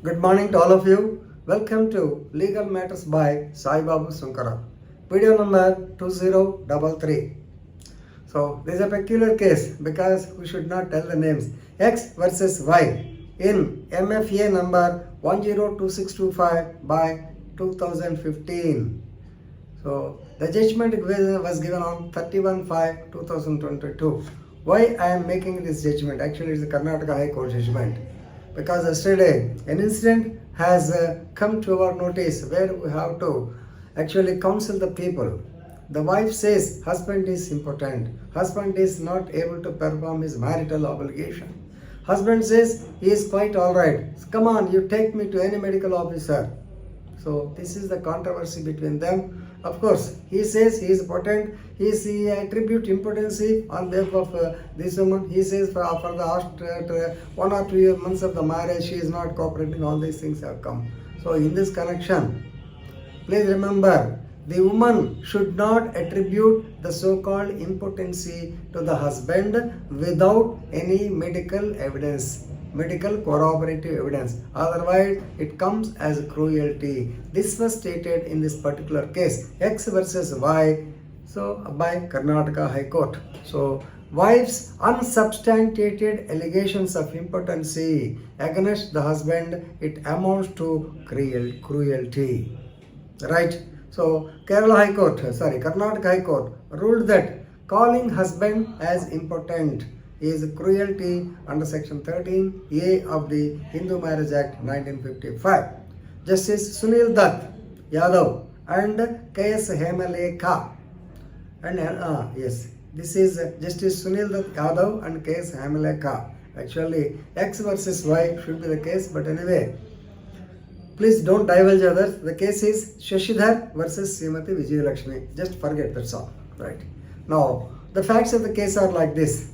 Good morning to all of you. Welcome to Legal Matters by Sai Babu Sunkara. Video number 2033. So this is a peculiar case because we should not tell the names. X versus Y in MFA number 102625 by 2015. So the judgment was given on 31/5/2022. Why I am making this judgment? Actually, it's the Karnataka High Court judgment. Because yesterday an incident has come to our notice where we have to actually counsel the people. The wife says husband is impotent. Husband is not able to perform his marital obligation. Husband says he is quite alright. Come on, you take me to any medical officer. So this is the controversy between them. Of course, he says he is potent. He attribute impotency on behalf of this woman. He says for the last 1 or 2 months of the marriage, she is not cooperating. All these things have come. So in this connection, please remember, the woman should not attribute the so-called impotency to the husband without any medical evidence, medical corroborative evidence. Otherwise, it comes as cruelty. This was stated in this particular case, X versus Y, so by Karnataka High Court. So, wife's unsubstantiated allegations of impotency against the husband, it amounts to cruelty. Right? So, Karnataka High Court ruled that calling husband as impotent is cruelty under section 13A of the Hindu Marriage Act 1955. Justice Sunil Dutt Yadav and K.S. Hemalekha and yes, this is Justice Sunil Dutt Yadav and K.S. Hemalekha. Actually, X versus Y should be the case, but anyway, please don't divulge others. The case is Shashidhar versus Srimati Vijayalaxmi. Just forget, that's all. Right. Now, the facts of the case are like this.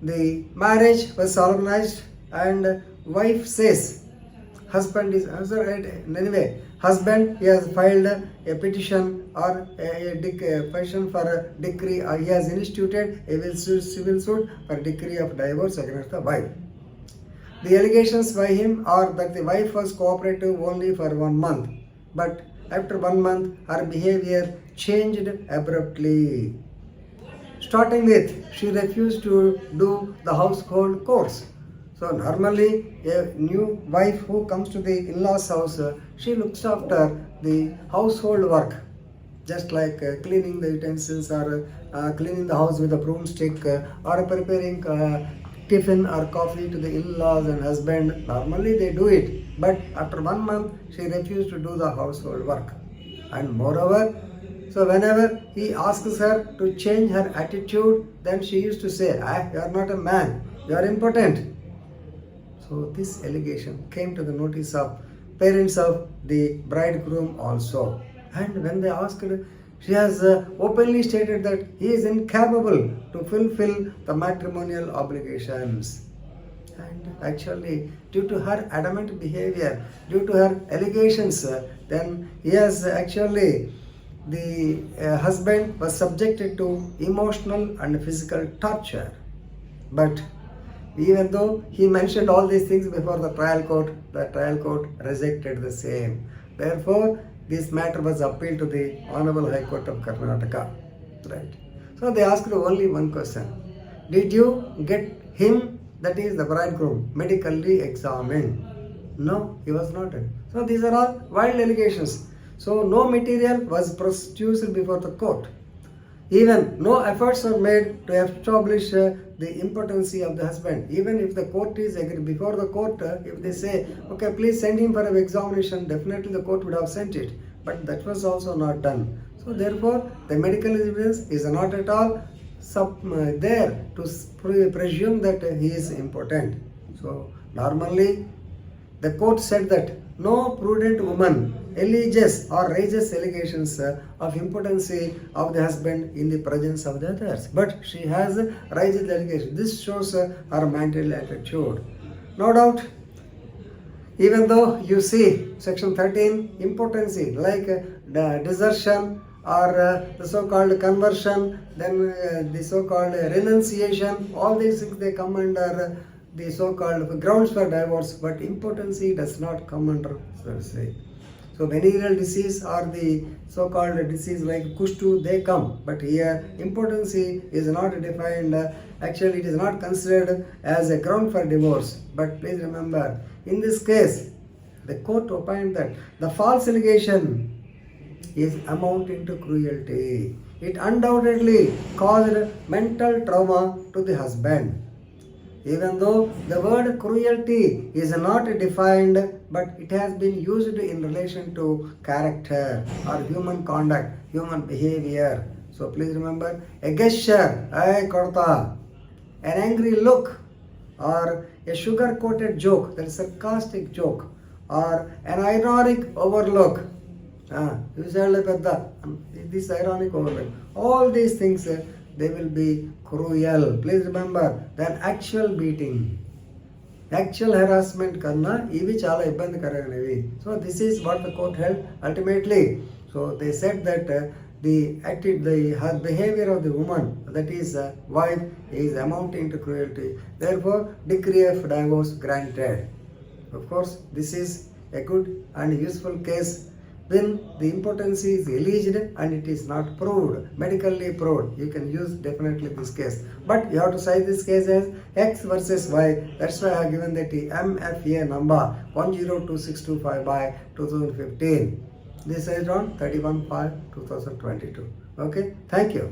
The marriage was solemnized and wife says husband is anyway. Husband, he has filed a petition or a petition for a decree. He has instituted a civil suit for decree of divorce against the wife. The allegations by him are that the wife was cooperative only for 1 month, but after 1 month her behavior changed abruptly. Starting with, she refused to do the household chores. So normally a new wife who comes to the in-laws house, she looks after the household work, just like cleaning the utensils or cleaning the house with a broomstick or preparing tiffin or coffee to the in-laws and husband. Normally they do it, but after 1 month she refused to do the household work. And moreover, so whenever he asks her to change her attitude, then she used to say, you are not a man, you are impotent. So this allegation came to the notice of parents of the bridegroom also. And when they asked her, she has openly stated that he is incapable to fulfill the matrimonial obligations. And actually, due to her adamant behavior, due to her allegations, then he has actually, the husband was subjected to emotional and physical torture. But even though he mentioned all these things before the trial court rejected the same. Therefore, this matter was appealed to the Honorable High Court of Karnataka. Right. So they asked only one question. Did you get him, that is the bridegroom, medically examined? No, he was not. So these are all wild allegations. So no material was produced before the court. Even no efforts were made to establish the impotency of the husband. Even if the court is agreed, before the court, if they say, okay, please send him for an examination, definitely the court would have sent it. But that was also not done. So therefore, the medical evidence is not at all there to presume that he is impotent. So normally, the court said that no prudent woman alleges or raises allegations of impotency of the husband in the presence of the others. But she has raised the allegation. This shows her mental attitude. No doubt, even though you see section 13, impotency, like the desertion or the so-called conversion, then the so-called renunciation, all these things they come under the so-called grounds for divorce, but impotency does not come under, so to say. So venereal disease or the so-called disease like Kushtu, they come. But here impotency is not defined. Actually, it is not considered as a ground for divorce. But please remember, in this case, the court opined that the false allegation is amounting to cruelty. It undoubtedly caused mental trauma to the husband. Even though the word cruelty is not defined, but it has been used in relation to character or human conduct, human behavior. So please remember, a gesture, ay korta, an angry look, or a sugar-coated joke, that is a sarcastic joke, or an ironic overlook. This ironic overlook. All these things, they will be cruel. Please remember that actual beating, actual harassment karna, ivi chala ibbandi karaganavi. So this is what the court held ultimately. So they said that the behavior of the woman, that is wife, is amounting to cruelty. Therefore, decree of divorce granted. Of course, this is a good and useful case when the impotency is alleged and it is not proved, medically proved. You can use definitely this case. But you have to cite this case as X versus Y. That's why I have given that MFA number 102625 by 2015. This is on 31/5/2022. Okay, thank you.